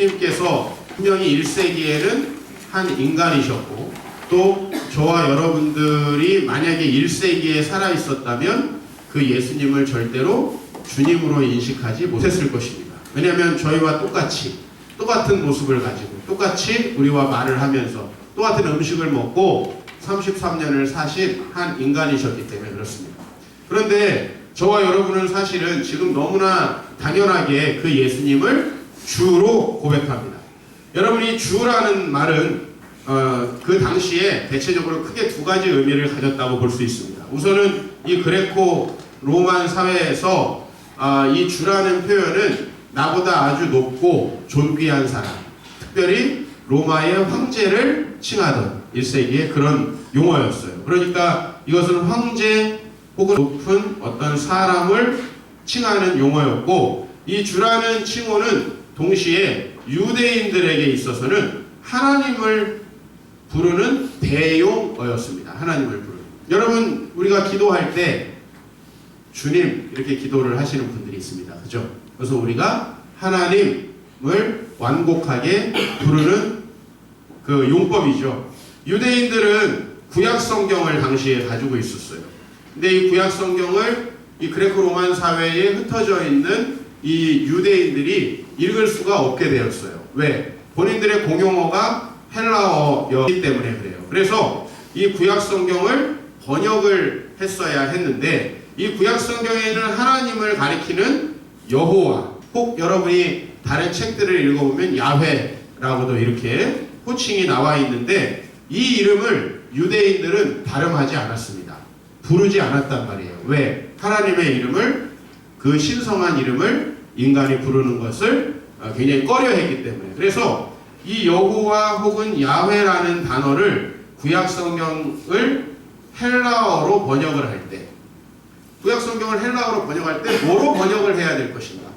예수님께서 분명히 1세기에는 한 인간이셨고 또 저와 여러분들이 만약에 1세기에 살아있었다면 그 예수님을 절대로 주님으로 인식하지 못했을 것입니다. 왜냐하면 저희와 똑같은 모습을 가지고 똑같이 우리와 말을 하면서 똑같은 음식을 먹고 33년을 사신 한 인간이셨기 때문에 그렇습니다. 그런데 저와 여러분은 사실은 지금 너무나 당연하게 그 예수님을 주로 고백합니다. 여러분이 주라는 말은 그 당시에 대체적으로 크게 두 가지 의미를 가졌다고 볼 수 있습니다. 우선은 이 그레코 로만 사회에서 이 주라는 표현은 나보다 아주 높고 존귀한 사람, 특별히 로마의 황제를 칭하던 1세기의 그런 용어였어요. 그러니까 이것은 황제 혹은 높은 어떤 사람을 칭하는 용어였고, 이 주라는 칭호는 동시에 유대인들에게 있어서는 하나님을 부르는 대용어였습니다. 하나님을 부르는. 여러분, 우리가 기도할 때 주님 이렇게 기도를 하시는 분들이 있습니다. 그죠? 그래서 우리가 하나님을 완곡하게 부르는 그 용법이죠. 유대인들은 구약 성경을 당시에 가지고 있었어요. 근데 이 구약 성경을 이 그레코 로만 사회에 흩어져 있는 이 유대인들이 읽을 수가 없게 되었어요. 왜? 본인들의 공용어가 헬라어였기 때문에 그래요. 그래서 이 구약 성경을 번역을 했어야 했는데, 이 구약 성경에는 하나님을 가리키는 여호와, 혹 여러분이 다른 책들을 읽어보면 야훼라고도 이렇게 호칭이 나와 있는데, 이 이름을 유대인들은 발음하지 않았습니다. 부르지 않았단 말이에요. 왜? 하나님의 이름을, 그 신성한 이름을 인간이 부르는 것을 굉장히 꺼려했기 때문에. 그래서 이 여호와 혹은 야훼라는 단어를 구약 성경을 헬라어로 번역을 할 때, 구약 성경을 헬라어로 번역할 때 뭐로 번역을 해야 될 것인가?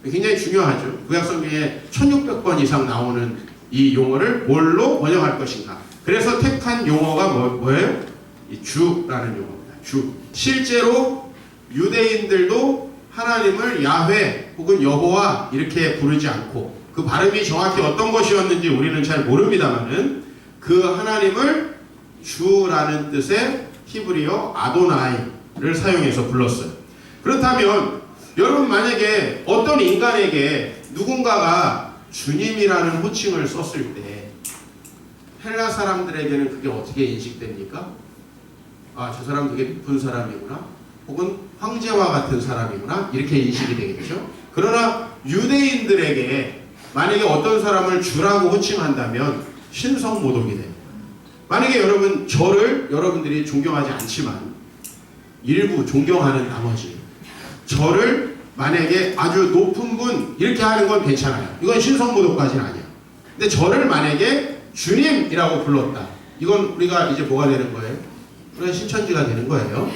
굉장히 중요하죠. 구약 성경에 1600번 이상 나오는 이 용어를 뭘로 번역할 것인가? 그래서 택한 용어가 뭐예요? 이 주라는 용어입니다. 주. 실제로 유대인들도 하나님을 야훼 혹은 여호와 이렇게 부르지 않고, 그 발음이 정확히 어떤 것이었는지 우리는 잘 모릅니다만은 그 하나님을 주라는 뜻의 히브리어 아도나이를 사용해서 불렀어요. 그렇다면 여러분, 만약에 어떤 인간에게 누군가가 주님이라는 호칭을 썼을 때 헬라 사람들에게는 그게 어떻게 인식됩니까? 아, 저 사람 되게 높은 사람이구나, 혹은 황제와 같은 사람이구나, 이렇게 인식이 되겠죠. 그러나 유대인들에게 만약에 어떤 사람을 주라고 호칭한다면 신성모독이 됩니다. 만약에 여러분, 저를 여러분들이 존경하지 않지만 일부 존경하는 나머지 저를 만약에 아주 높은 분 이렇게 하는 건 괜찮아요. 이건 신성모독까지는 아니야. 근데 저를 만약에 주님이라고 불렀다, 이건 우리가 이제 뭐가 되는 거예요? 우리가 신천지가 되는 거예요.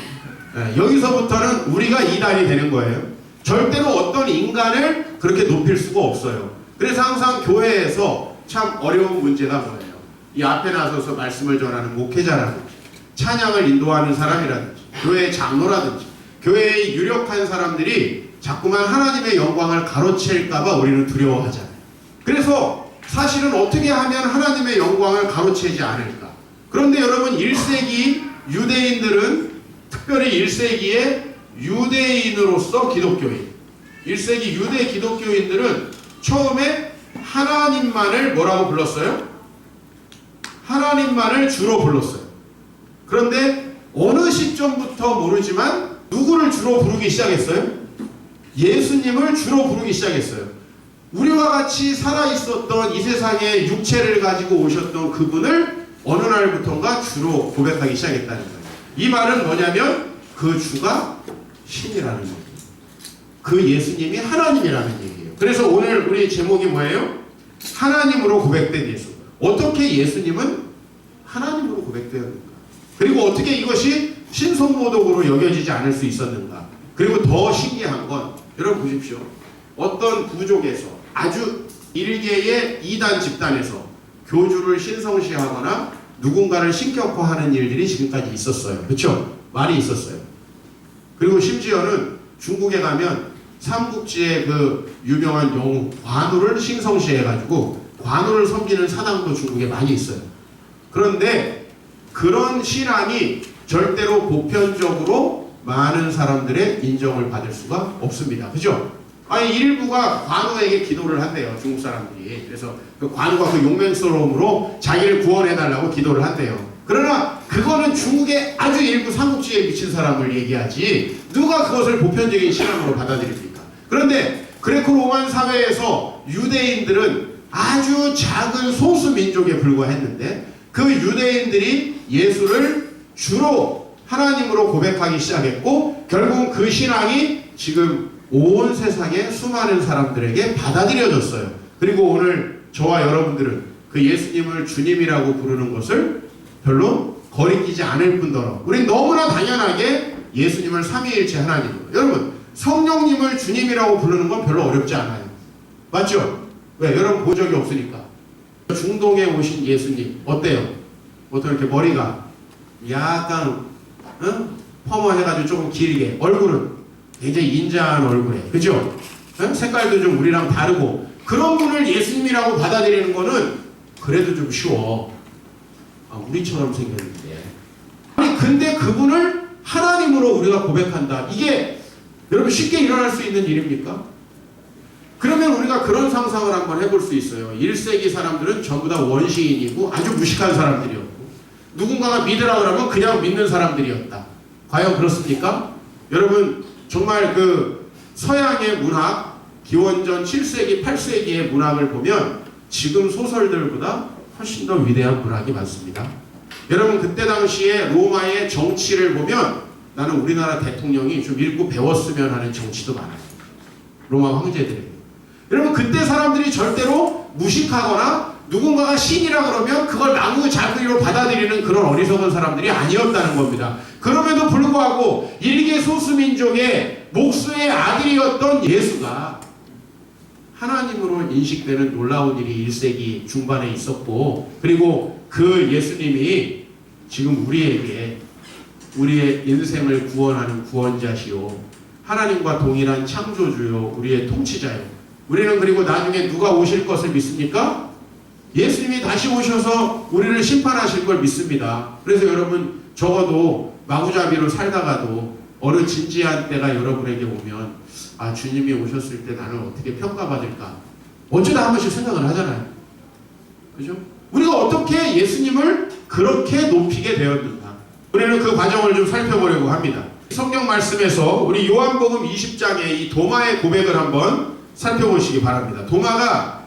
여기서부터는 우리가 이단이 되는 거예요. 절대로 어떤 인간을 그렇게 높일 수가 없어요. 그래서 항상 교회에서 참 어려운 문제가 뭐예요? 이 앞에 나서서 말씀을 전하는 목회자라든지, 찬양을 인도하는 사람이라든지, 교회의 장로라든지, 교회의 유력한 사람들이 자꾸만 하나님의 영광을 가로챌까봐 우리는 두려워하잖아요. 그래서 사실은 어떻게 하면 하나님의 영광을 가로채지 않을까? 그런데 여러분, 1세기 유대인들은, 특별히 1세기의 유대인으로서 기독교인, 1세기 유대 기독교인들은 처음에 하나님만을 뭐라고 불렀어요? 하나님만을 주로 불렀어요. 그런데 어느 시점부터 모르지만 누구를 주로 부르기 시작했어요? 예수님을 주로 부르기 시작했어요. 우리와 같이 살아있었던 이 세상에 육체를 가지고 오셨던 그분을 어느 날부터인가 주로 고백하기 시작했다는 거예요. 이 말은 뭐냐면 그 주가 신이라는 거예요. 그 예수님이 하나님이라는 얘기예요. 그래서 오늘 우리 제목이 뭐예요? 하나님으로 고백된 예수. 어떻게 예수님은 하나님으로 고백되었는가? 그리고 어떻게 이것이 신성모독으로 여겨지지 않을 수 있었는가? 그리고 더 신기한 건, 여러분 보십시오. 어떤 부족에서, 아주 일개의 이단 집단에서 교주를 신성시하거나 누군가를 신격화하는 일들이 지금까지 있었어요. 그렇죠? 많이 있었어요. 그리고 심지어는 중국에 가면 삼국지의 그 유명한 영웅 관우를 싱성시해가지고 관우를 섬기는 사당도 중국에 많이 있어요. 그런데 그런 신앙이 절대로 보편적으로 많은 사람들의 인정을 받을 수가 없습니다. 그죠? 아니 일부가 관우에게 기도를 한대요. 중국 사람들이. 그래서 그 관우가 그 용맹스러움으로 자기를 구원해달라고 기도를 한대요. 그러나 그거는 중국의 아주 일부 삼국지에 미친 사람을 얘기하지 누가 그것을 보편적인 신앙으로 받아들입니까? 그런데 그레코 로만 사회에서 유대인들은 아주 작은 소수 민족에 불과했는데 그 유대인들이 예수를 주로 하나님으로 고백하기 시작했고 결국은 그 신앙이 지금 온 세상의 수많은 사람들에게 받아들여졌어요. 그리고 오늘 저와 여러분들은 그 예수님을 주님이라고 부르는 것을 별로 거리끼지 않을 뿐더러 우린 너무나 당연하게 예수님을 삼위일체 하나님으로 여러분 성령님을 주님이라고 부르는 건 별로 어렵지 않아요. 맞죠? 왜? 여러분 본 적이 없으니까. 중동에 오신 예수님 어때요? 보통 이렇게 머리가 약간 퍼머해가지고 조금 길게 얼굴은 굉장히 인자한 얼굴에 그죠? 색깔도 좀 우리랑 다르고 그런 분을 예수님이라고 받아들이는 거는 그래도 좀 쉬워. 우리처럼 생겼는데 아니 근데 그분을 하나님으로 우리가 고백한다. 이게 여러분 쉽게 일어날 수 있는 일입니까? 그러면 우리가 그런 상상을 한번 해볼 수 있어요. 1세기 사람들은 전부 다 원시인이고 아주 무식한 사람들이었고 누군가가 믿으라 그러면 그냥 믿는 사람들이었다. 과연 그렇습니까? 여러분 정말 그 서양의 문학 기원전 7세기 8세기의 문학을 보면 지금 소설들보다 훨씬 더 위대한 문학이 많습니다. 여러분 그때 당시에 로마의 정치를 보면 나는 우리나라 대통령이 좀 읽고 배웠으면 하는 정치도 많아요. 로마 황제들에게. 여러분 그때 사람들이 절대로 무식하거나 누군가가 신이라 그러면 그걸 나무자구리로 받아들이는 그런 어리석은 사람들이 아니었다는 겁니다. 그럼에도 불구하고 일개 소수민족의 목수의 아들이었던 예수가 하나님으로 인식되는 놀라운 일이 1세기 중반에 있었고 그리고 그 예수님이 지금 우리에게 우리의 인생을 구원하는 구원자시오 하나님과 동일한 창조주요 우리의 통치자요 우리는 그리고 나중에 누가 오실 것을 믿습니까? 예수님이 다시 오셔서 우리를 심판하실 걸 믿습니다. 그래서 여러분 적어도 마구잡이로 살다가도 어느 진지한 때가 여러분에게 오면 아 주님이 오셨을 때 나는 어떻게 평가받을까 어쩌다 한 번씩 생각을 하잖아요. 그죠? 우리가 어떻게 예수님을 그렇게 높이게 되었는가 우리는 그 과정을 좀 살펴보려고 합니다. 성경 말씀에서 우리 요한복음 20장의 이 도마의 고백을 한번 살펴보시기 바랍니다. 도마가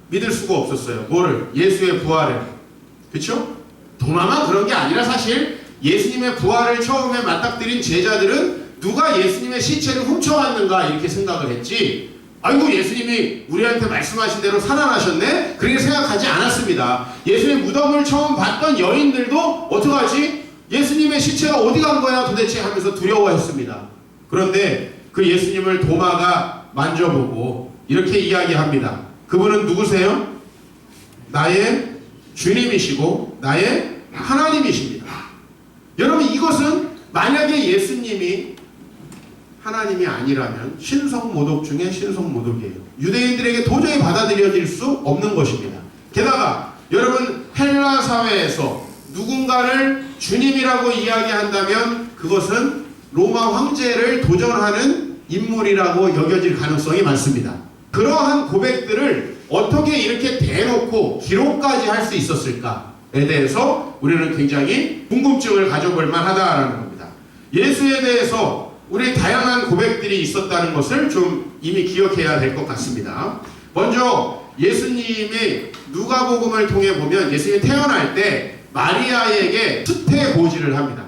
믿을 수가 없었어요. 뭐를? 예수의 부활을. 그렇죠? 도마만 그런 게 아니라 사실 예수님의 부활을 처음에 맞닥뜨린 제자들은 누가 예수님의 시체를 훔쳐왔는가 이렇게 생각을 했지 아이고 예수님이 우리한테 말씀하신 대로 살아나셨네? 그렇게 생각하지 않았습니다. 예수님의 무덤을 처음 봤던 여인들도 어떡하지? 예수님의 시체가 어디 간 거야 도대체 하면서 두려워했습니다. 그런데 그 예수님을 도마가 만져보고 이렇게 이야기합니다. 그분은 누구세요? 나의 주님이시고 나의 하나님이십니다. 여러분 이것은 만약에 예수님이 하나님이 아니라면 신성모독 중에 신성모독이에요. 유대인들에게 도저히 받아들여질 수 없는 것입니다. 게다가 여러분 헬라 사회에서 누군가를 주님이라고 이야기한다면 그것은 로마 황제를 도전하는 인물이라고 여겨질 가능성이 많습니다. 그러한 고백들을 어떻게 이렇게 대놓고 기록까지 할 수 있었을까에 대해서 우리는 굉장히 궁금증을 가져볼 만하다라는 겁니다. 예수에 대해서 우리 다양한 고백들이 있었다는 것을 좀 이미 기억해야 될 것 같습니다. 먼저 예수님이 누가복음을 통해 보면 예수님이 태어날 때 마리아에게 수태고지를 합니다.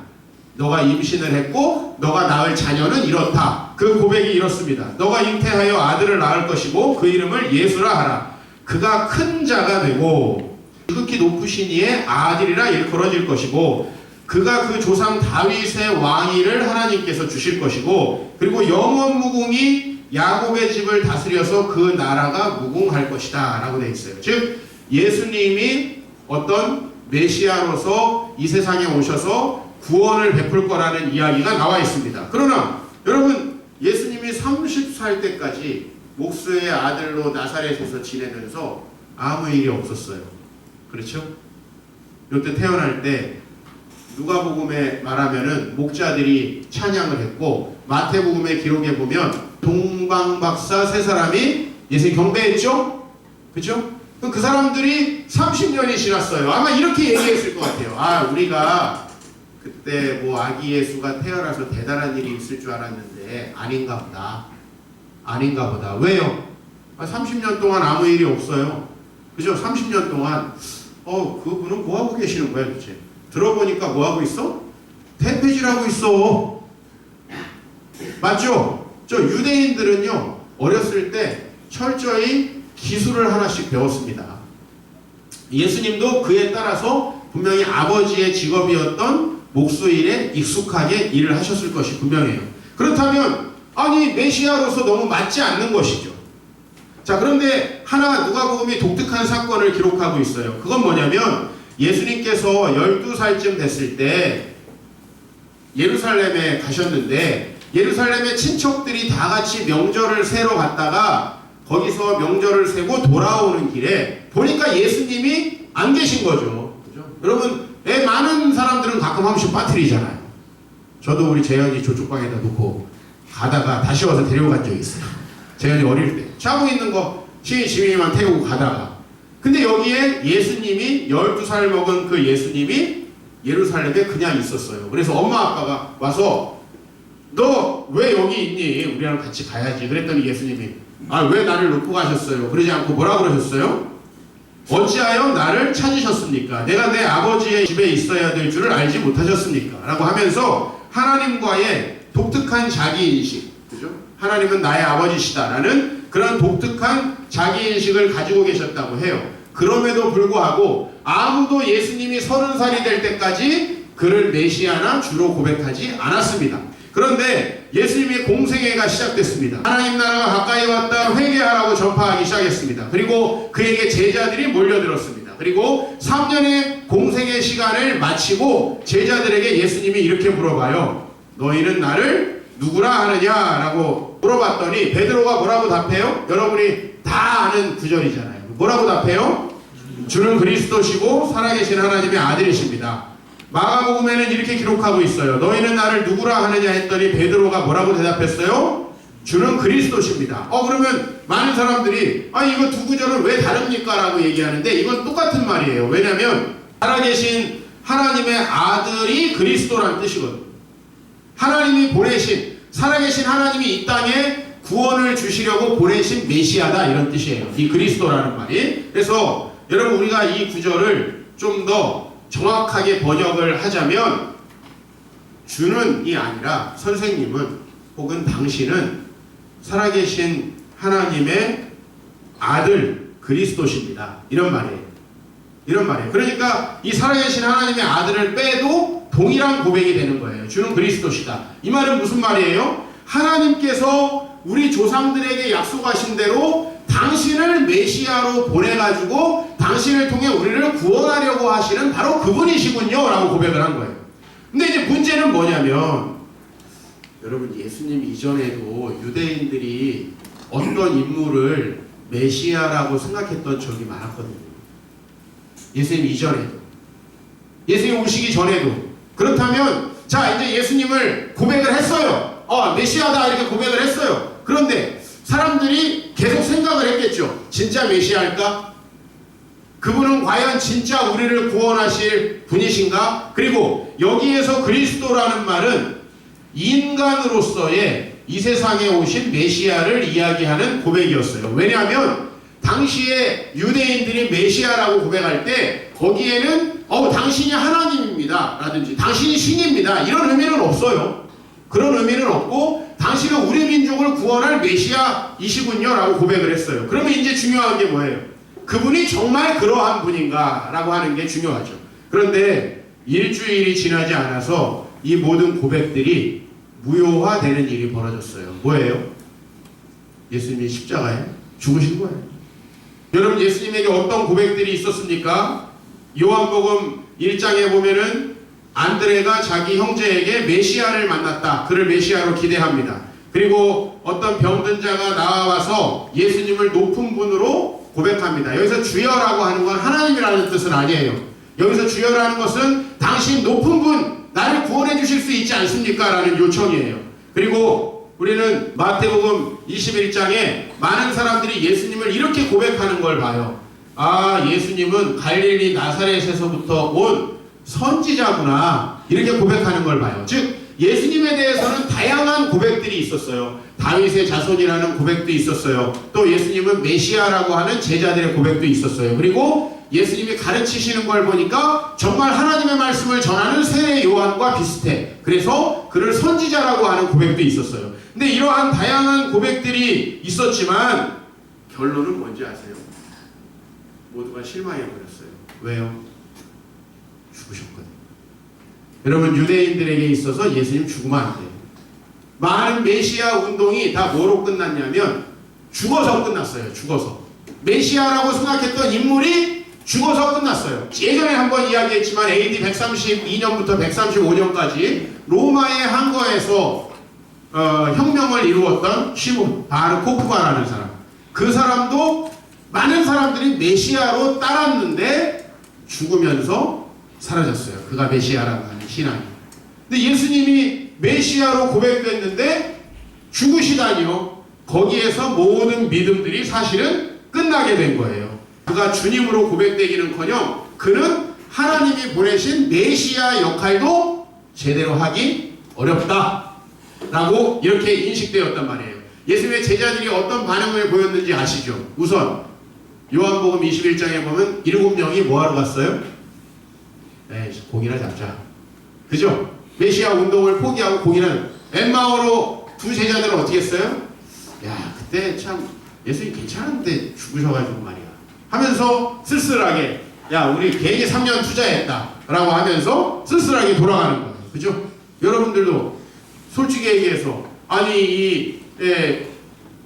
너가 임신을 했고 너가 낳을 자녀는 이렇다. 그 고백이 이렇습니다. 너가 잉태하여 아들을 낳을 것이고 그 이름을 예수라 하라. 그가 큰 자가 되고 지극히 높으신 이의 아들이라 일컬어질 것이고 그가 그 조상 다윗의 왕위를 하나님께서 주실 것이고 그리고 영원 무궁이 야곱의 집을 다스려서 그 나라가 무궁할 것이다 라고 되어 있어요. 즉 예수님이 어떤 메시아로서 이 세상에 오셔서 구원을 베풀 거라는 이야기가 나와 있습니다. 그러나 여러분 예수님이 30살 때까지 목수의 아들로 나사렛에서 지내면서 아무 일이 없었어요. 그렇죠? 이때 태어날 때 누가복음에 말하면은 목자들이 찬양을 했고, 마태복음의 기록에 보면 동방박사 세 사람이 예수님 경배했죠? 그렇죠? 그 사람들이 30년이 지났어요. 아마 이렇게 얘기했을 것 같아요. 아, 우리가 그때 뭐 아기 예수가 태어나서 대단한 일이 있을 줄 알았는데 아닌가 보다. 아닌가 보다. 왜요? 30년 동안 아무 일이 없어요. 그죠? 30년 동안 그분은 뭐하고 계시는 거야 도대체? 들어보니까 뭐하고 있어? 태폐질하고 있어. 맞죠? 저 유대인들은요, 어렸을 때 철저히 기술을 하나씩 배웠습니다. 예수님도 그에 따라서 분명히 아버지의 직업이었던 목수일에 익숙하게 일을 하셨을 것이 분명해요. 그렇다면 아니 메시아로서 너무 맞지 않는 것이죠. 자, 그런데 하나 누가복음이 독특한 사건을 기록하고 있어요. 그건 뭐냐면 예수님께서 12살쯤 됐을 때 예루살렘에 가셨는데, 예루살렘의 친척들이 다 같이 명절을 세러 갔다가 거기서 명절을 세고 돌아오는 길에 보니까 예수님이 안 계신 거죠. 그죠? 여러분, 많은 사람들은 가끔 한 번씩 빠뜨리잖아요. 저도 우리 재현이 저쪽 방에다 놓고 가다가 다시 와서 데려간 적이 있어요. 재현이 어릴 때 자고 있는 거 지민이만 태우고 가다가, 근데 여기에 예수님이 12살 먹은 그 예수님이 예루살렘에 그냥 있었어요. 그래서 엄마 아빠가 와서 너 왜 여기 있니? 우리랑 같이 가야지. 그랬더니 예수님이 왜 나를 놓고 가셨어요? 그러지 않고 뭐라 그러셨어요? 어찌하여 나를 찾으셨습니까? 내가 내 아버지의 집에 있어야 될 줄을 알지 못하셨습니까? 라고 하면서 하나님과의 독특한 자기인식, 그죠? 하나님은 나의 아버지시다 라는 그런 독특한 자기인식을 가지고 계셨다고 해요. 그럼에도 불구하고 아무도 예수님이 30살이 될 때까지 그를 메시아나 주로 고백하지 않았습니다. 그런데 예수님의 공생애가 시작됐습니다. 하나님 나라가 가까이 왔다, 회개하라고 전파하기 시작했습니다. 그리고 그에게 제자들이 몰려들었습니다. 그리고 3년의 공생애 시간을 마치고 제자들에게 예수님이 이렇게 물어봐요. 너희는 나를 누구라 하느냐라고 물어봤더니 베드로가 뭐라고 답해요? 여러분이 다 아는 구절이잖아요. 뭐라고 답해요? 주는 그리스도시고 살아계신 하나님의 아들이십니다. 마가복음에는 이렇게 기록하고 있어요. 너희는 나를 누구라 하느냐 했더니 베드로가 뭐라고 대답했어요? 주는 그리스도십니다. 그러면 많은 사람들이 이거 두 구절은 왜 다릅니까? 라고 얘기하는데 이건 똑같은 말이에요. 왜냐하면 살아계신 하나님의 아들이 그리스도란 뜻이거든요. 하나님이 보내신, 살아계신 하나님이 이 땅에 구원을 주시려고 보내신 메시아다, 이런 뜻이에요. 이 그리스도라는 말이. 그래서 여러분, 우리가 이 구절을 좀 더 정확하게 번역을 하자면, 주는이 아니라 선생님은 혹은 당신은 살아계신 하나님의 아들 그리스도십니다, 이런 말이에요. 이런 말이에요. 그러니까 이 살아계신 하나님의 아들을 빼도 동일한 고백이 되는 거예요. 주는 그리스도시다. 이 말은 무슨 말이에요? 하나님께서 우리 조상들에게 약속하신 대로 당신을 메시아로 보내가지고 당신을 통해 우리를 구원하려고 하시는 바로 그분이시군요 라고 고백을 한 거예요. 근데 이제 문제는 뭐냐면, 여러분, 예수님 이전에도 유대인들이 어떤 인물을 메시아라고 생각했던 적이 많았거든요. 예수님 이전에도, 예수님 오시기 전에도. 그렇다면 자, 이제 예수님을 고백을 했어요. 메시아다 이렇게 고백을 했어요. 그런데 사람들이 계속 생각을 했겠죠. 진짜 메시아일까? 그분은 과연 진짜 우리를 구원하실 분이신가? 그리고 여기에서 그리스도라는 말은 인간으로서의 이 세상에 오신 메시아를 이야기하는 고백이었어요. 왜냐하면 당시에 유대인들이 메시아라고 고백할 때 거기에는 당신이 하나님입니다 라든지 당신이 신입니다 이런 의미는 없어요. 그런 의미는 없고 당신은 우리 민족을 구원할 메시아이시군요 라고 고백을 했어요. 그러면 이제 중요한 게 뭐예요? 그분이 정말 그러한 분인가 라고 하는 게 중요하죠. 그런데 일주일이 지나지 않아서 이 모든 고백들이 무효화되는 일이 벌어졌어요. 뭐예요? 예수님이 십자가에 죽으신 거예요. 여러분, 예수님에게 어떤 고백들이 있었습니까? 요한복음 1장에 보면은 안드레가 자기 형제에게 메시아를 만났다, 그를 메시아로 기대합니다. 그리고 어떤 병든 자가 나와서 예수님을 높은 분으로 고백합니다. 여기서 주여라고 하는 건 하나님이라는 뜻은 아니에요. 여기서 주여라는 것은 당신 높은 분, 나를 구원해 주실 수 있지 않습니까? 라는 요청이에요. 그리고 우리는 마태복음 21장에 많은 사람들이 예수님을 이렇게 고백하는 걸 봐요. 아, 예수님은 갈릴리 나사렛에서부터 온 선지자구나, 이렇게 고백하는 걸 봐요. 즉 예수님에 대해서는 다양한 고백들이 있었어요. 다윗의 자손이라는 고백도 있었어요. 또 예수님은 메시아라고 하는 제자들의 고백도 있었어요. 그리고 예수님이 가르치시는 걸 보니까 정말 하나님의 말씀을 전하는 세례 요한과 비슷해. 그래서 그를 선지자라고 하는 고백도 있었어요. 근데 이러한 다양한 고백들이 있었지만 결론은 뭔지 아세요? 모두가 실망해버렸어요. 왜요? 죽으셨거든요. 여러분, 유대인들에게 있어서 예수님 죽으면 안 돼요. 많은 메시아 운동이 다 뭐로 끝났냐면 죽어서 끝났어요. 죽어서. 메시아라고 생각했던 인물이 죽어서 끝났어요. 예전에 한번 이야기했지만 AD 132년부터 135년까지 로마의 항거에서 혁명을 이루었던 시몬 바르 코프바라는 사람, 그 사람도 많은 사람들이 메시아로 따랐는데 죽으면서 사라졌어요. 그가 메시아라고 하는 신앙이. 근데 예수님이 메시아로 고백됐는데 죽으시다니요. 거기에서 모든 믿음들이 사실은 끝나게 된 거예요. 그가 주님으로 고백되기는커녕 그는 하나님이 보내신 메시아 역할도 제대로 하기 어렵다라고 이렇게 인식되었단 말이에요. 예수님의 제자들이 어떤 반응을 보였는지 아시죠? 우선 요한복음 21장에 보면 7명이 뭐하러 갔어요? 고기나 잡자. 그죠? 메시아 운동을 포기하고 고기나. 엠마오로 두 제자들은 어떻게 했어요? 야, 그때 참 예수님 괜찮은데 죽으셔가지고 말이야 하면서 쓸쓸하게, 야, 우리 괜히 3년 투자했다 라고 하면서 쓸쓸하게 돌아가는 거예요. 그죠? 여러분들도 솔직히 얘기해서, 아니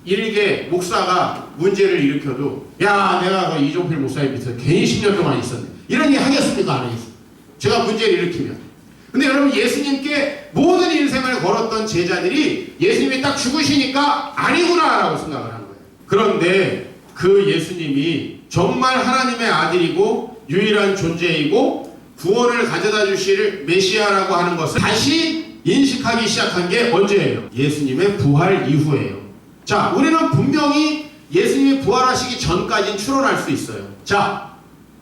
일개 목사가 문제를 일으켜도, 야, 내가 이종필 목사님 밑에서 괜히 10년 동안 있었네, 이런 얘기 하겠습니까? 안 하겠습니까? 제가 문제를 일으키면. 근데 여러분, 예수님께 모든 인생을 걸었던 제자들이 예수님이 딱 죽으시니까 아니구나 라고 생각을 한 거예요. 그런데 그 예수님이 정말 하나님의 아들이고 유일한 존재이고 구원을 가져다 주실 메시아라고 하는 것을 다시 인식하기 시작한 게 언제예요? 예수님의 부활 이후예요. 자, 우리는 분명히 예수님이 부활하시기 전까지는 추론할 수 있어요. 자,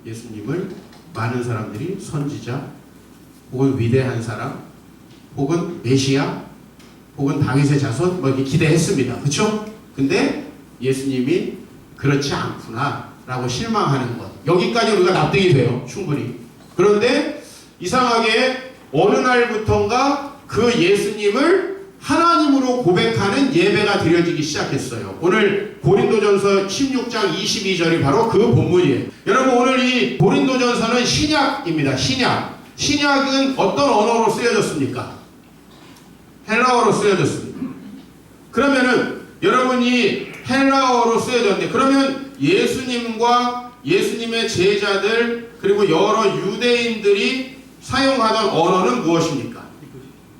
예수님을 많은 사람들이 선지자, 혹은 위대한 사람, 혹은 메시아, 혹은 다윗의 자손, 뭐 이렇게 기대했습니다. 그렇죠? 근데 예수님이 그렇지 않구나 라고 실망하는 것, 여기까지 우리가 납득이 돼요. 충분히. 그런데 이상하게 어느 날부턴가 그 예수님을 하나님으로 고백하는 예배가 드려지기 시작했어요. 오늘 고린도전서 16장 22절이 바로 그 본문이에요. 여러분, 오늘 이 고린도전서는 신약입니다. 신약은 어떤 언어로 쓰여졌습니까? 헬라어로 쓰여졌습니다. 그러면은 여러분이 헬라어로 쓰여졌는데, 그러면 예수님과 예수님의 제자들 그리고 여러 유대인들이 사용하던 언어는 무엇입니까?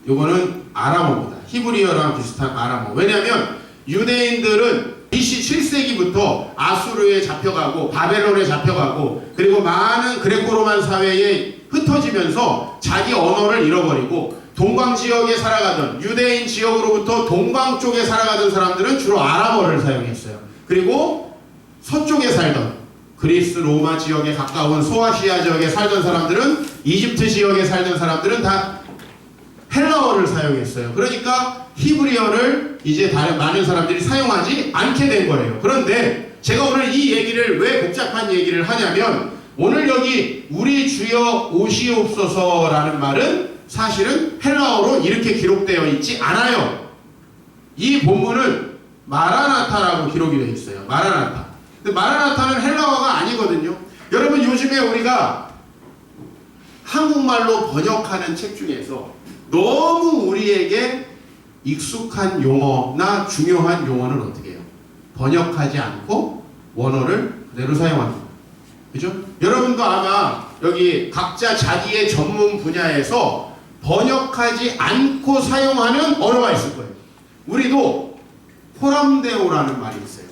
이거는 아람어입니다. 히브리어랑 비슷한 아람어. 왜냐하면 유대인들은 BC 7세기부터 아수르에 잡혀가고 바벨론에 잡혀가고 그리고 많은 그레코로만 사회에 흩어지면서 자기 언어를 잃어버리고 동방 지역에 살아가던, 유대인 지역으로부터 동방 쪽에 살아가던 사람들은 주로 아람어를 사용했어요. 그리고 서쪽에 살던 그리스 로마 지역에 가까운 소아시아 지역에 살던 사람들은, 이집트 지역에 살던 사람들은 다 헬라어를 사용했어요. 그러니까 히브리어를 이제 다른 많은 사람들이 사용하지 않게 된 거예요. 그런데 제가 오늘 이 얘기를 왜 복잡한 얘기를 하냐면, 오늘 여기 우리 주여 오시옵소서라는 말은 사실은 헬라어로 이렇게 기록되어 있지 않아요. 이 본문은 마라나타라고 기록이 되어 있어요. 마라나타. 근데 마라나타는 헬라어가 아니거든요. 여러분, 요즘에 우리가 한국말로 번역하는 책 중에서 너무 우리에게 익숙한 용어나 중요한 용어는 어떻게 해요? 번역하지 않고 원어를 그대로 사용합니다. 그죠? 여러분도 아마 여기 각자 자기의 전문 분야에서 번역하지 않고 사용하는 언어가 있을 거예요. 우리도 코람데오라는 말이 있어요.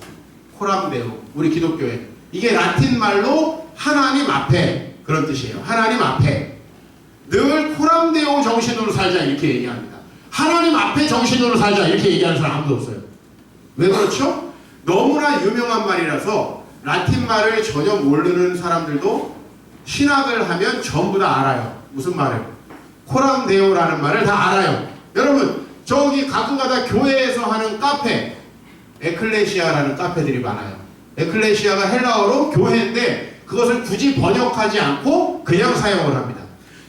코람데오. 우리 기독교에. 이게 라틴 말로 하나님 앞에 그런 뜻이에요. 하나님 앞에. 늘 코람데오 정신으로 살자 이렇게 얘기합니다. 하나님 앞에 정신으로 살자 이렇게 얘기하는 사람 아무도 없어요. 왜 그렇죠? 너무나 유명한 말이라서 라틴 말을 전혀 모르는 사람들도 신학을 하면 전부 다 알아요. 무슨 말을? 코람데오라는 말을 다 알아요. 여러분 저기 가끔가다 교회에서 하는 카페 에클레시아라는 카페들이 많아요. 에클레시아가 헬라어로 교회인데 그것을 굳이 번역하지 않고 그냥 사용을 합니다.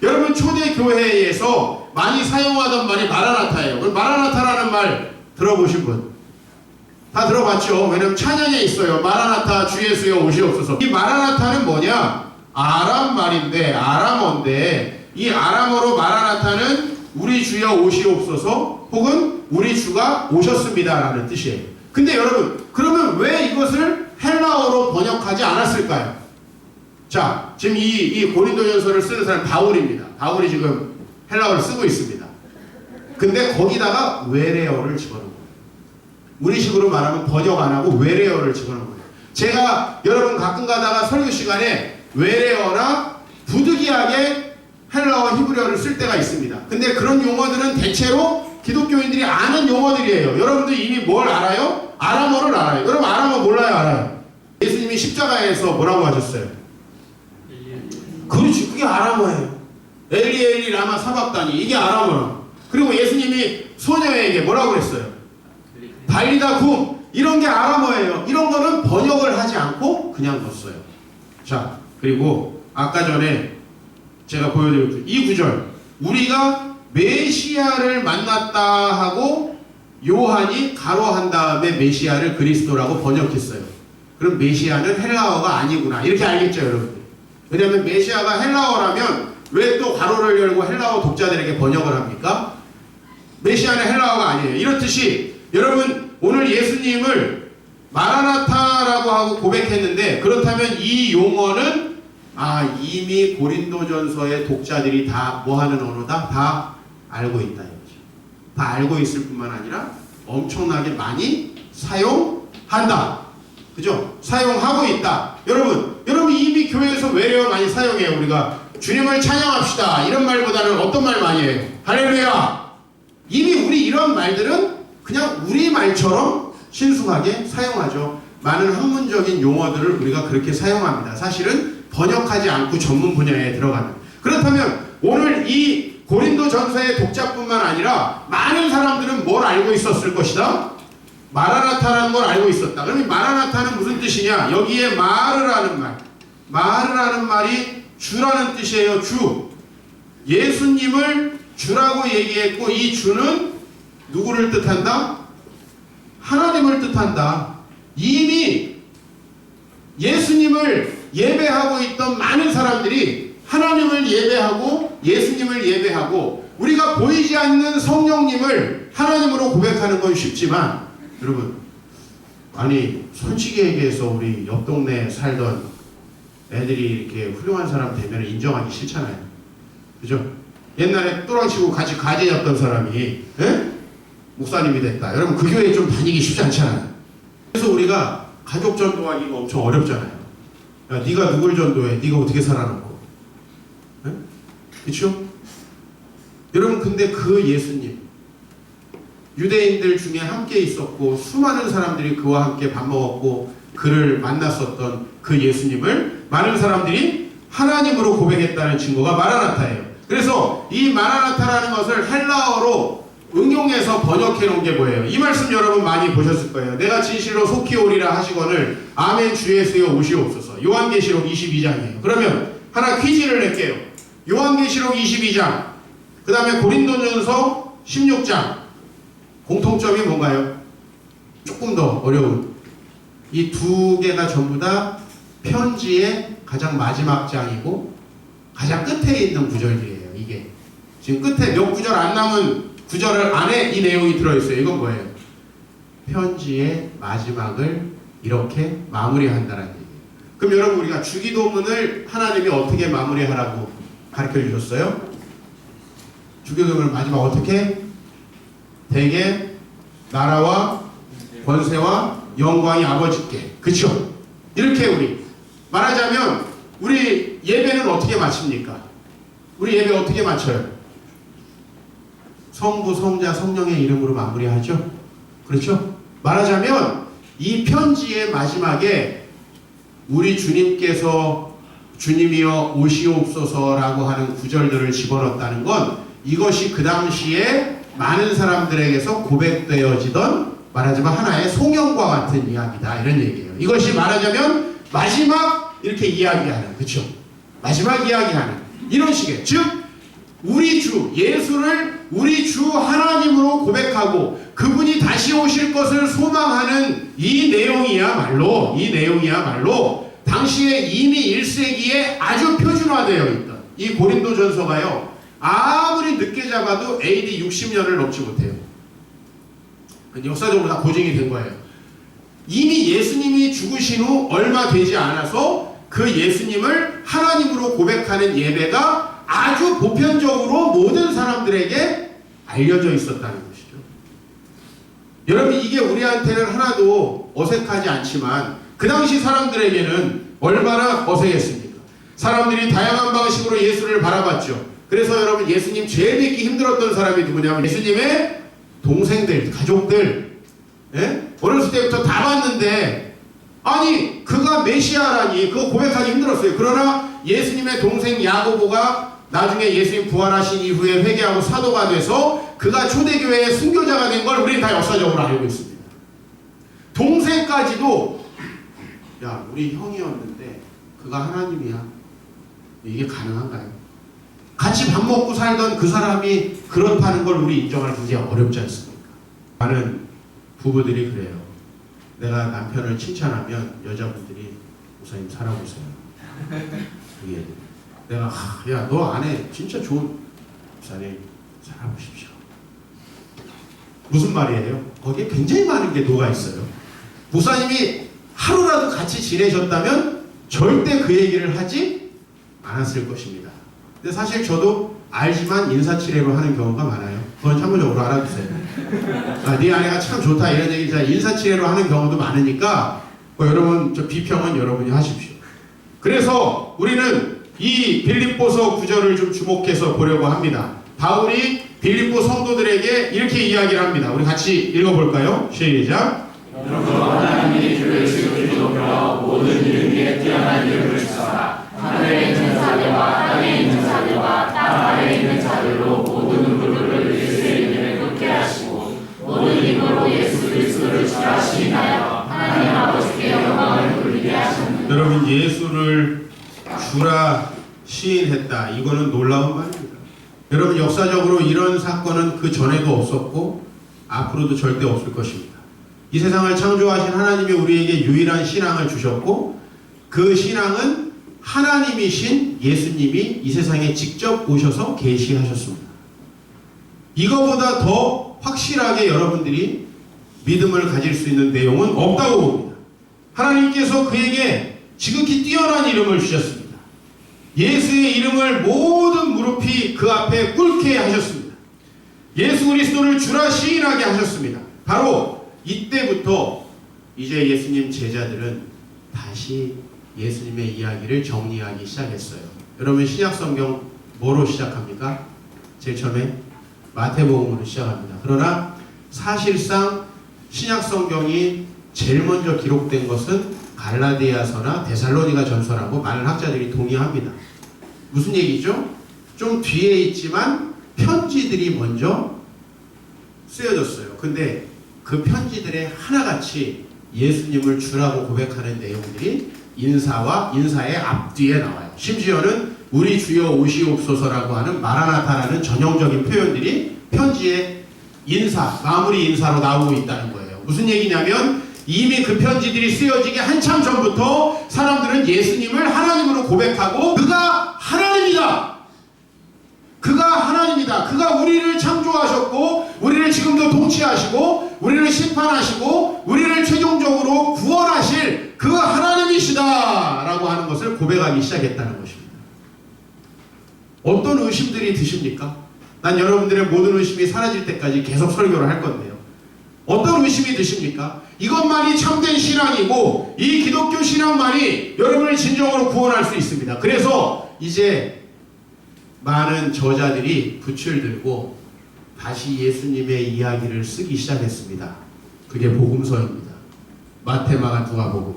여러분 초대교회에서 많이 사용하던 말이 마라나타예요. 마라나타라는 말 들어보신 분? 다 들어봤죠? 왜냐면 찬양에 있어요. 마라나타 주 예수여 오시옵소서. 이 마라나타는 뭐냐? 아람 말인데 아람어인데 이 아람어로 마라나타는 우리 주여 오시옵소서 혹은 우리 주가 오셨습니다 라는 뜻이에요. 근데 여러분 그러면 왜 이것을 헬라어로 번역하지 않았을까요? 자 지금 이 고린도전서를 쓰는 사람 바울입니다. 바울이 지금 헬라어를 쓰고 있습니다. 근데 거기다가 외래어를 집어넣은 거예요. 우리식으로 말하면 번역 안 하고 외래어를 집어넣은 거예요. 제가 여러분 가끔 가다가 설교 시간에 외래어나 부득이하게 헬라어 히브리어를 쓸 때가 있습니다. 근데 그런 용어들은 대체로 기독교인들이 아는 용어들이에요. 여러분들 이미 뭘 알아요? 아람어를 알아요. 여러분 아람어 몰라요? 알아요? 예수님이 십자가에서 뭐라고 하셨어요? 그렇지, 그게 아람어예요. 엘리 엘리 라마 사박다니, 이게 아람어예요. 그리고 예수님이 소녀에게 뭐라고 그랬어요? 달리다 굼, 이런 게 아람어예요. 이런 거는 번역을 하지 않고 그냥 넣었어요. 자, 그리고 아까 전에 제가 보여드렸죠. 이 구절, 우리가 메시아를 만났다 하고 요한이 가로한 다음에 메시아를 그리스도라고 번역했어요. 그럼 메시아는 헬라어가 아니구나 이렇게 알겠죠 여러분들? 왜냐하면 메시아가 헬라어라면 왜 또 가로를 열고 헬라어 독자들에게 번역을 합니까? 메시아는 헬라어가 아니에요. 이렇듯이 여러분 오늘 예수님을 마라나타라고 하고 고백했는데 그렇다면 이 용어는 이미 고린도전서의 독자들이 다 뭐하는 언어다? 다 알고 있다 이거죠. 다 알고 있을 뿐만 아니라 엄청나게 많이 사용한다. 그죠? 사용하고 있다. 여러분 이미 교회에서 외래어 많이 사용해요. 우리가 주님을 찬양합시다 이런 말보다는 어떤 말 많이 해요? 할렐루야. 이미 우리 이런 말들은 그냥 우리 말처럼 신중하게 사용하죠. 많은 학문적인 용어들을 우리가 그렇게 사용합니다. 사실은 번역하지 않고 전문 분야에 들어가는. 그렇다면 오늘 이 고린도전서의 독자뿐만 아니라 많은 사람들은 뭘 알고 있었을 것이다? 마라나타라는 걸 알고 있었다. 그럼 이 마라나타는 무슨 뜻이냐? 여기에 마르라는 말. 마르라는 말이 주라는 뜻이에요. 주. 예수님을 주라고 얘기했고 이 주는 누구를 뜻한다? 하나님을 뜻한다. 이미 예수님을 예배하고 있던 많은 사람들이 하나님을 예배하고 예수님을 예배하고 우리가 보이지 않는 성령님을 하나님으로 고백하는 건 쉽지만 여러분 아니 솔직히 얘기해서 우리 옆 동네에 살던 애들이 이렇게 훌륭한 사람 되면 인정하기 싫잖아요. 그죠? 옛날에 또랑치고 같이 가재였던 사람이 목사님이 됐다. 여러분 그 교회에 좀 다니기 쉽지 않잖아요. 그래서 우리가 가족 전도하기가 엄청 어렵잖아요. 야, 네가 누굴 전도해? 네가 어떻게 살아남고? 그렇죠? 여러분 근데 그 예수님 유대인들 중에 함께 있었고 수많은 사람들이 그와 함께 밥 먹었고 그를 만났었던 그 예수님을 많은 사람들이 하나님으로 고백했다는 증거가 마라나타예요. 그래서 이 마라나타라는 것을 헬라어로 응용해서 번역해 놓은 게 뭐예요? 이 말씀 여러분 많이 보셨을 거예요. 내가 진실로 속히 오리라 하시거늘 아멘 주 예수여 오시옵소서. 요한계시록 22장이에요. 그러면 하나 퀴즈를 낼게요. 요한계시록 22장 그 다음에 고린도전서 16장 공통점이 뭔가요? 조금 더 어려운 이 두 개가 전부 다 편지의 가장 마지막 장이고 가장 끝에 있는 구절들이에요. 이게 지금 끝에 몇 구절 안 남은 구절 안에 이 내용이 들어있어요. 이건 뭐예요? 편지의 마지막을 이렇게 마무리한다는 얘기예요. 그럼 여러분 우리가 주기도문을 하나님이 어떻게 마무리하라고 가르쳐 주셨어요? 주기도문을 마지막 어떻게? 되게 나라와 권세와 영광이 아버지께. 그쵸? 이렇게 우리 말하자면 우리 예배는 어떻게 마칩니까? 우리 예배 어떻게 마쳐요? 성부, 성자, 성령의 이름으로 마무리하죠? 그렇죠? 말하자면 이 편지의 마지막에 우리 주님께서 주님이여 오시옵소서라고 하는 구절들을 집어넣었다는 건 이것이 그 당시에 많은 사람들에게서 고백되어지던 말하자면 하나의 송영과 같은 이야기다 이런 얘기예요. 이것이 말하자면 마지막 이렇게 이야기하는, 그렇죠? 마지막 이야기하는 이런 식의, 즉 우리 주 예수를 우리 주 하나님으로 고백하고 그분이 다시 오실 것을 소망하는 이 내용이야말로 당시에 이미 1세기에 아주 표준화되어 있던 이 고린도전서가요, 아무리 늦게 잡아도 AD 60년을 넘지 못해요. 역사적으로 다 고증이 된 거예요. 이미 예수님이 죽으신 후 얼마 되지 않아서 그 예수님을 하나님으로 고백하는 예배가 아주 보편적으로 모든 사람들에게 알려져 있었다는 것이죠. 여러분, 이게 우리한테는 하나도 어색하지 않지만 그 당시 사람들에게는 얼마나 어색했습니까? 사람들이 다양한 방식으로 예수를 바라봤죠. 그래서 여러분, 예수님 제일 믿기 힘들었던 사람이 누구냐면 예수님의 동생들, 가족들. 예? 어렸을 때부터 다 봤는데 아니 그가 메시아라니 그거 고백하기 힘들었어요. 그러나 예수님의 동생 야고보가 나중에 예수님 부활하신 이후에 회개하고 사도가 돼서 그가 초대교회의 순교자가 된 걸 우리는 다 역사적으로 알고 있습니다. 동생까지도 야 우리 형이었는데 그가 하나님이야. 이게 가능한가요? 같이 밥 먹고 살던 그 사람이 그렇다는 걸 우리 인정하기 굉장히 어렵지 않습니까? 많은 부부들이 그래요. 내가 남편을 칭찬하면 여자분들이 목사님 살아보세요. 이게 내가 야 너 아내 진짜 좋은 목사님 살아보십시오. 무슨 말이에요? 거기에 굉장히 많은 게 녹아 있어요. 목사님이 하루라도 같이 지내셨다면 절대 그 얘기를 하지 않았을 것입니다. 근데 사실 저도 알지만 인사치레로 하는 경우가 많아요. 그건 참고적으로 알아두세요. 네 아내가 참 좋다 이런 얘기 인사치레로 하는 경우도 많으니까 여러분 저 비평은 여러분이 하십시오. 그래서 우리는 이 빌립보서 구절을 좀 주목해서 보려고 합니다. 바울이 빌립보 성도들에게 이렇게 이야기를 합니다. 우리 같이 읽어볼까요? 시작. 하나님이 주를 지극히 높여 모든 이름 위에 뛰어난 이름을 주사라. 하늘에 있는 자들과 땅에 있는 자들과 땅 아래에 있는 자들로 모든 무릎을 예수의 이름에 꿇게 하시고 모든 입으로 예수 그리스도를 주라 시인하여 하나님 아버지께 영광을 돌리게 하셨느니라. 여러분, 예수를 주라 시인했다. 이거는 놀라운 말입니다. 여러분, 역사적으로 이런 사건은 그 전에도 없었고 앞으로도 절대 없을 것입니다. 이 세상을 창조하신 하나님이 우리에게 유일한 신앙을 주셨고 그 신앙은 하나님이신 예수님이 이 세상에 직접 오셔서 계시하셨습니다. 이거보다 더 확실하게 여러분들이 믿음을 가질 수 있는 내용은 없다고 봅니다. 하나님께서 그에게 지극히 뛰어난 이름을 주셨습니다. 예수의 이름을 모든 무릎이 그 앞에 꿇게 하셨습니다. 예수 그리스도를 주라 시인하게 하셨습니다. 바로 이때부터 이제 예수님 제자들은 다시 예수님의 이야기를 정리하기 시작했어요. 여러분, 신약성경 뭐로 시작합니까? 제일 처음에 마태복음으로 시작합니다. 그러나 사실상 신약성경이 제일 먼저 기록된 것은 갈라디아서나 데살로니가 전서라고 많은 학자들이 동의합니다. 무슨 얘기죠? 좀 뒤에 있지만 편지들이 먼저 쓰여졌어요. 근데 그 편지들의 하나같이 예수님을 주라고 고백하는 내용들이 인사의 앞뒤에 나와요. 심지어는 우리 주여 오시옵소서라고 하는 마라나타라는 전형적인 표현들이 편지의 마무리 인사로 나오고 있다는 거예요. 무슨 얘기냐면 이미 그 편지들이 쓰여지기 한참 전부터 사람들은 예수님을 하나님으로 고백하고 그가 하나님이다. 그가 하나님이다. 그가 우리를 창조하셨고 우리를 지금도 통치하시고 우리를 심판하시고 우리를 최종적으로 구원하실 그 하나님이시다 라고 하는 것을 고백하기 시작했다는 것입니다. 어떤 의심들이 드십니까? 난 여러분들의 모든 의심이 사라질 때까지 계속 설교를 할 건데요. 어떤 의심이 드십니까? 이것만이 참된 신앙이고 이 기독교 신앙만이 여러분을 진정으로 구원할 수 있습니다. 그래서 이제 많은 저자들이 붓을 들고 다시 예수님의 이야기를 쓰기 시작했습니다. 그게 복음서입니다. 마태, 마가, 누가복음,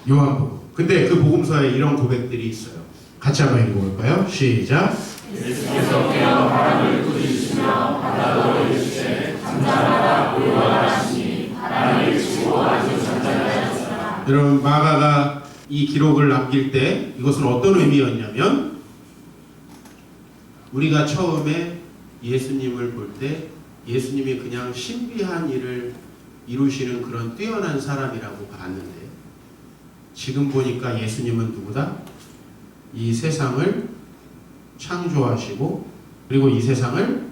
요한복음. 근데 그 복음서에 이런 고백들이 있어요. 같이 한번 읽어볼까요? 시작. 예수께서 깨어 바람을 꾸짖으시며 바다로 이르시되 잠잠하라 올라가시니 바람을 치고 아주 잠잠하였으나. 여러분, 마가가 이 기록을 남길 때 이것은 어떤 의미였냐면, 우리가 처음에 예수님을 볼 때 예수님이 그냥 신비한 일을 이루시는 그런 뛰어난 사람이라고 봤는데, 지금 보니까 예수님은 누구다? 이 세상을 창조하시고 그리고 이 세상을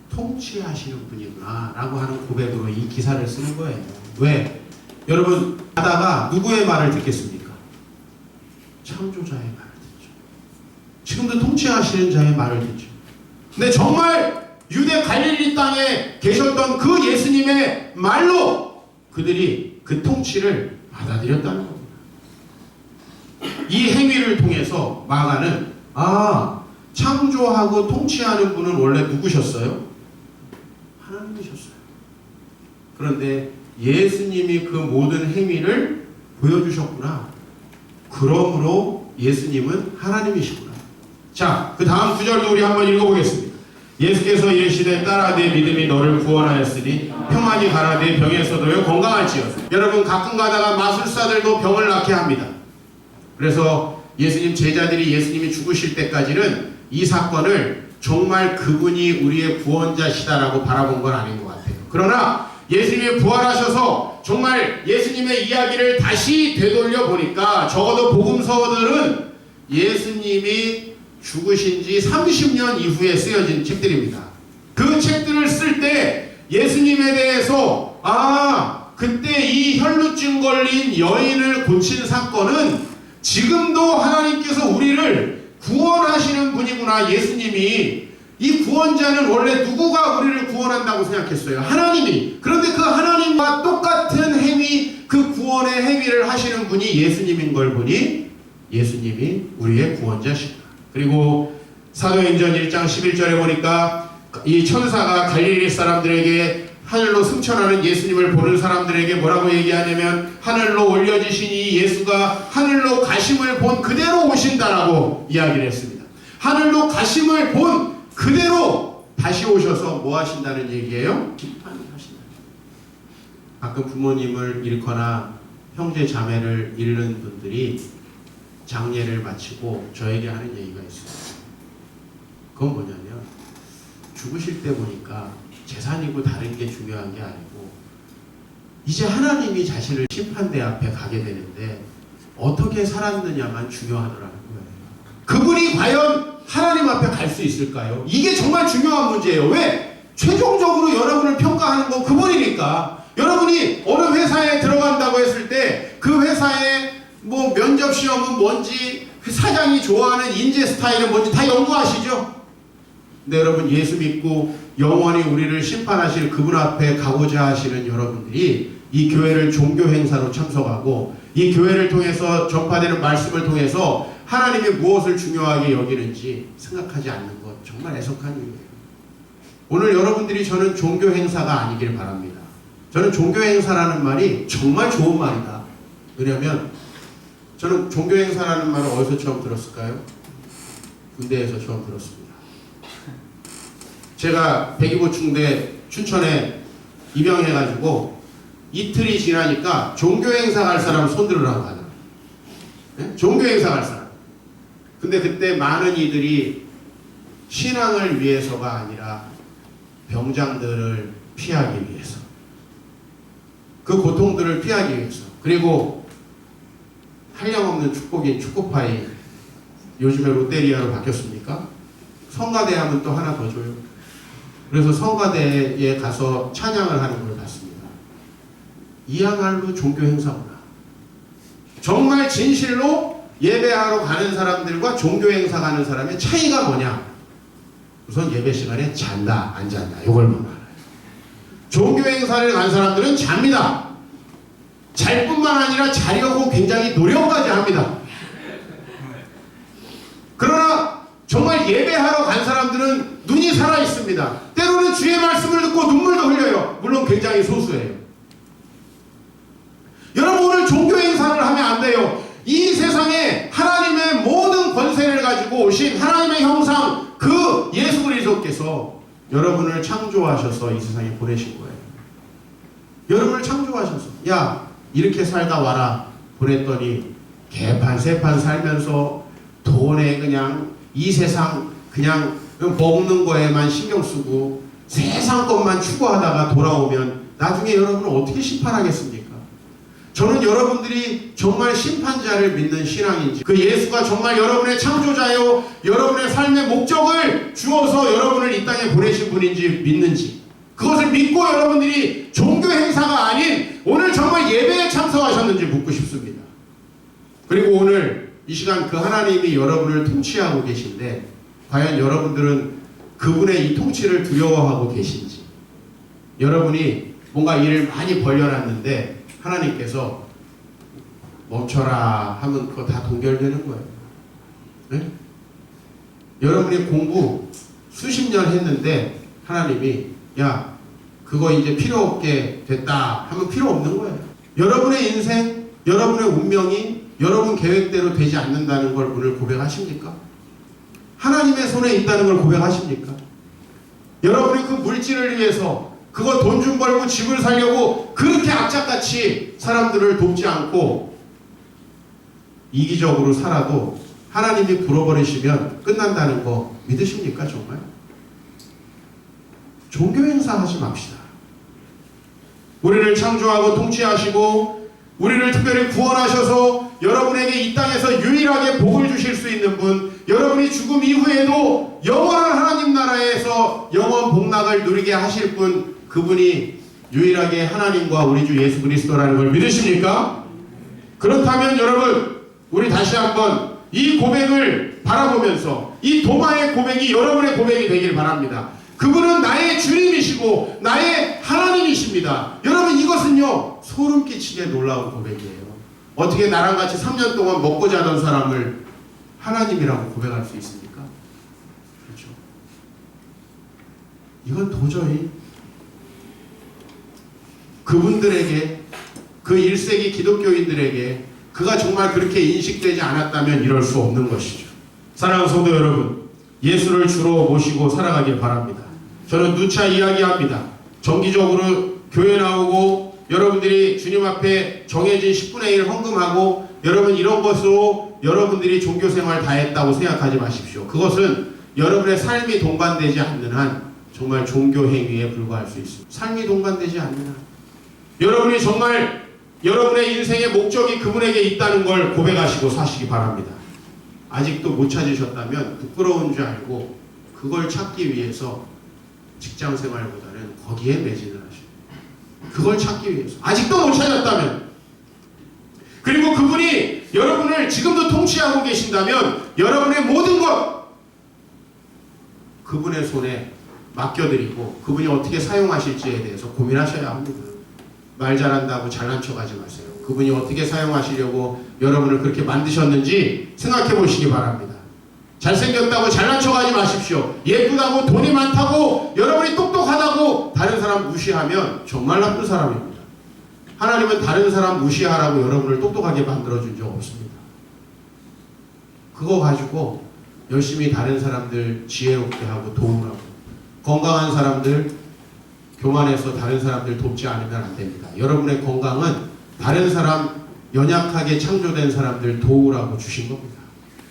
통치하시는 분이구나 라고 하는 고백으로 이 기사를 쓰는 거예요. 왜? 여러분, 하다가 누구의 말을 듣겠습니까? 창조자의 말을 듣죠. 지금도 통치하시는 자의 말을 듣죠. 근데 정말 유대 갈릴리 땅에 계셨던 그 예수님의 말로 그들이 그 통치를 받아들였다는 겁니다. 이 행위를 통해서 마가는 창조하고 통치하는 분은 원래 누구셨어요? 하나님이셨어요. 그런데 예수님이 그 모든 행위를 보여주셨구나. 그러므로 예수님은 하나님이시구나. 자, 그 다음 구절도 우리 한번 읽어보겠습니다. 예수께서 이르시되 딸아 내 믿음이 너를 구원하였으니 평안히 가라 내 병에서도 건강할지어다. 여러분, 가끔 가다가 마술사들도 병을 낫게 합니다. 그래서 예수님 제자들이 예수님이 죽으실 때까지는 이 사건을 정말 그분이 우리의 구원자시다라고 바라본 건 아닌 것 같아요. 그러나 예수님이 부활하셔서 정말 예수님의 이야기를 다시 되돌려 보니까 적어도 복음서들은 예수님이 죽으신 지 30년 이후에 쓰여진 책들입니다. 그 책들을 쓸 때 예수님에 대해서 그때 이 혈루증 걸린 여인을 고친 사건은 지금도 하나님께서 우리를 구원하시는 분이구나. 예수님이 이 구원자는 원래 누구가 우리를 구원한다고 생각했어요? 하나님이. 그런데 그 하나님과 똑같은 행위, 그 구원의 행위를 하시는 분이 예수님인 걸 보니 예수님이 우리의 구원자시다. 그리고 사도행전 1장 11절에 보니까 이 천사가 갈릴리 사람들에게 하늘로 승천하는 예수님을 보는 사람들에게 뭐라고 얘기하냐면 하늘로 올려지시니 예수가 하늘로 가심을 본 그대로 오신다라고 이야기를 했습니다. 하늘로 가심을 본 그대로 다시 오셔서 뭐 하신다는 얘기예요? 심판을 하신다. 가끔 부모님을 잃거나 형제 자매를 잃는 분들이 장례를 마치고 저에게 하는 얘기가 있어요. 그건 뭐냐면 죽으실 때 보니까 재산이고 다른 게 중요한 게 아니고 이제 하나님이 자신을 심판대 앞에 가게 되는데 어떻게 살았느냐만 중요하더라는 거예요. 그분이 과연 하나님 앞에 갈 수 있을까요? 이게 정말 중요한 문제예요. 왜? 최종적으로 여러분을 평가하는 건 그분이니까. 여러분이 어느 회사에 들어간다고 했을 때 그 회사의 뭐 면접 시험은 뭔지, 그 사장이 좋아하는 인재 스타일은 뭔지 다 연구하시죠? 근데 여러분, 예수 믿고 영원히 우리를 심판하실 그분 앞에 가고자 하시는 여러분들이 이 교회를 종교 행사로 참석하고 이 교회를 통해서 전파되는 말씀을 통해서 하나님이 무엇을 중요하게 여기는지 생각하지 않는 것 정말 애석한 일이에요. 오늘 여러분들이 저는 종교 행사가 아니길 바랍니다. 저는 종교 행사라는 말이 정말 좋은 말이다. 왜냐하면 저는 종교 행사라는 말을 어디서 처음 들었을까요? 군대에서 처음 들었습니다. 제가 125중대 춘천에 입영해가지고 이틀이 지나니까 종교행사 갈 사람 손 들으라고 하더라고요. 네? 종교행사 갈 사람. 근데 그때 많은 이들이 신앙을 위해서가 아니라 병장들을 피하기 위해서, 그 고통들을 피하기 위해서, 그리고 한량없는 축복인 축구파이, 요즘에 롯데리아로 바뀌었습니까? 성가대 하면 또 하나 더 줘요. 그래서 성가대에 가서 찬양을 하는 걸 봤습니다. 이야말로 종교 행사구나. 정말 진실로 예배하러 가는 사람들과 종교 행사 가는 사람의 차이가 뭐냐? 우선 예배 시간에 잔다 안 잔다 이걸 보면 알아요. 종교 행사를 간 사람들은 잡니다. 잘 뿐만 아니라 자려고 굉장히 노력까지 합니다. 그러나 정말 예배하러 간 사람들은 눈이 살아 있습니다. 때로는 주의 말씀을 듣고 눈물도 흘려요. 물론 굉장히 소수예요. 여러분, 오늘 종교 행사를 하면 안 돼요. 이 세상에 하나님의 모든 권세를 가지고 오신 하나님의 형상 그 예수 그리스도께서 여러분을 창조하셔서 이 세상에 보내신 거예요. 여러분을 창조하셔서 야 이렇게 살다 와라 보냈더니 개판 세판 살면서 돈에 그냥 이 세상 그냥 먹는 거에만 신경 쓰고 세상 것만 추구하다가 돌아오면 나중에 여러분은 어떻게 심판하겠습니까? 저는 여러분들이 정말 심판자를 믿는 신앙인지, 그 예수가 정말 여러분의 창조자요 여러분의 삶의 목적을 주어서 여러분을 이 땅에 보내신 분인지 믿는지, 그것을 믿고 여러분들이 종교 행사가 아닌 오늘 정말 예배에 참석하셨는지 묻고 싶습니다. 그리고 오늘 이 시간 그 하나님이 여러분을 통치하고 계신데 과연 여러분들은 그분의 이 통치를 두려워하고 계신지, 여러분이 뭔가 일을 많이 벌려놨는데 하나님께서 멈춰라 하면 그거 다 동결되는 거예요. 네? 여러분이 공부 수십 년 했는데 하나님이 야 그거 이제 필요 없게 됐다 하면 필요 없는 거예요. 여러분의 인생, 여러분의 운명이 여러분 계획대로 되지 않는다는 걸 오늘 고백하십니까? 하나님의 손에 있다는 걸 고백하십니까? 여러분이 그 물질을 위해서 그거 돈 좀 벌고 집을 살려고 그렇게 악착같이 사람들을 돕지 않고 이기적으로 살아도 하나님이 불어버리시면 끝난다는 거 믿으십니까 정말? 종교 행사 하지 맙시다. 우리를 창조하고 통치하시고 우리를 특별히 구원하셔서 여러분에게 이 땅에서 유일하게 복을 주실 수 있는 분, 여러분이 죽음 이후에도 영원한 하나님 나라에서 영원 복락을 누리게 하실 분, 그분이 유일하게 하나님과 우리 주 예수 그리스도라는 걸 믿으십니까? 그렇다면 여러분, 우리 다시 한번 이 고백을 바라보면서 이 도마의 고백이 여러분의 고백이 되길 바랍니다. 그분은 나의 주님이시고 나의 하나님이십니다. 여러분, 이것은요 소름 끼치게 놀라운 고백이에요. 어떻게 나랑 같이 3년 동안 먹고 자던 사람을 하나님이라고 고백할 수 있습니까? 그렇죠. 이건 도저히 그분들에게, 그 1세기 기독교인들에게 그가 정말 그렇게 인식되지 않았다면 이럴 수 없는 것이죠. 사랑하는 성도 여러분, 예수를 주로 모시고 살아가길 바랍니다. 저는 누차 이야기합니다. 정기적으로 교회 나오고 여러분들이 주님 앞에 정해진 10분의 1 헌금하고 여러분 이런 것으로 여러분들이 종교생활 다 했다고 생각하지 마십시오. 그것은 여러분의 삶이 동반되지 않는 한 정말 종교행위에 불과할 수 있습니다. 삶이 동반되지 않는 한 여러분이 정말 여러분의 인생의 목적이 그분에게 있다는 걸 고백하시고 사시기 바랍니다. 아직도 못 찾으셨다면 부끄러운 줄 알고 그걸 찾기 위해서 직장생활보다는 거기에 매진을 하시고 그걸 찾기 위해서 아직도 못 찾았다면, 그리고 그분이 여러분을 지금도 통치하고 계신다면 여러분의 모든 것 그분의 손에 맡겨드리고 그분이 어떻게 사용하실지에 대해서 고민하셔야 합니다. 말 잘한다고 잘난 척하지 마세요. 그분이 어떻게 사용하시려고 여러분을 그렇게 만드셨는지 생각해 보시기 바랍니다. 잘생겼다고 잘난 척하지 마십시오. 예쁘다고 돈이 많다고 여러분이 똑똑하다고 다른 사람 무시하면 정말 나쁜 사람입니다. 하나님은 다른 사람 무시하라고 여러분을 똑똑하게 만들어준 적 없습니다. 그거 가지고 열심히 다른 사람들 지혜롭게 하고 도움하고, 건강한 사람들 교만해서 다른 사람들 돕지 않으면 안 됩니다. 여러분의 건강은 다른 사람, 연약하게 창조된 사람들 도우라고 주신 겁니다.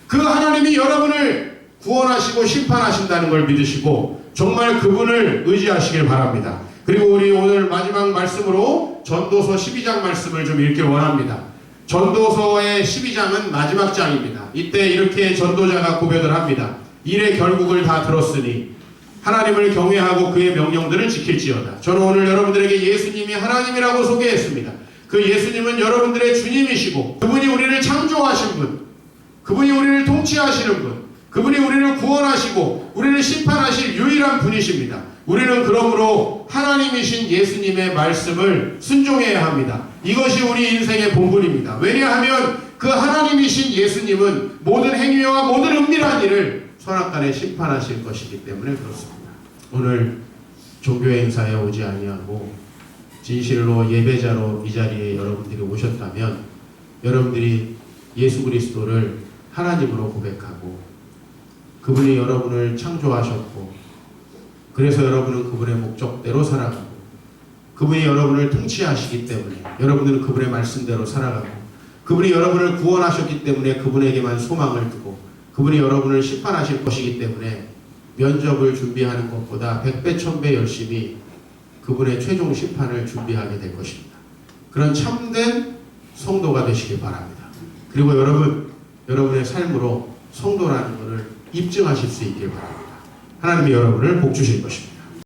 그 하나님이 여러분을 구원하시고 심판하신다는 걸 믿으시고 정말 그분을 의지하시길 바랍니다. 그리고 우리 오늘 마지막 말씀으로 전도서 12장 말씀을 좀 읽길 원합니다. 전도서의 12장은 마지막 장입니다. 이때 이렇게 전도자가 고백을 합니다. 일의 결국을 다 들었으니 하나님을 경외하고 그의 명령들을 지킬지어다. 저는 오늘 여러분들에게 예수님이 하나님이라고 소개했습니다. 그 예수님은 여러분들의 주님이시고 그분이 우리를 창조하신 분, 그분이 우리를 통치하시는 분, 그분이 우리를 구원하시고 우리를 심판하실 유일한 분이십니다. 우리는 그러므로 하나님이신 예수님의 말씀을 순종해야 합니다. 이것이 우리 인생의 본분입니다. 왜냐하면 그 하나님이신 예수님은 모든 행위와 모든 은밀한 일을 선악간에 심판하실 것이기 때문에 그렇습니다. 오늘 종교의 행사에 오지 아니하고 진실로 예배자로 이 자리에 여러분들이 오셨다면 여러분들이 예수 그리스도를 하나님으로 고백하고 그분이 여러분을 창조하셨고 그래서 여러분은 그분의 목적대로 살아가고 그분이 여러분을 통치하시기 때문에 여러분들은 그분의 말씀대로 살아가고 그분이 여러분을 구원하셨기 때문에 그분에게만 소망을 두고 그분이 여러분을 심판하실 것이기 때문에 면접을 준비하는 것보다 100배 1000배 열심히 그분의 최종 심판을 준비하게 될 것입니다. 그런 참된 성도가 되시길 바랍니다. 그리고 여러분의 삶으로 성도라는 것을 입증하실 수 있길 바랍니다. 하나님이 여러분을 복 주실 것입니다.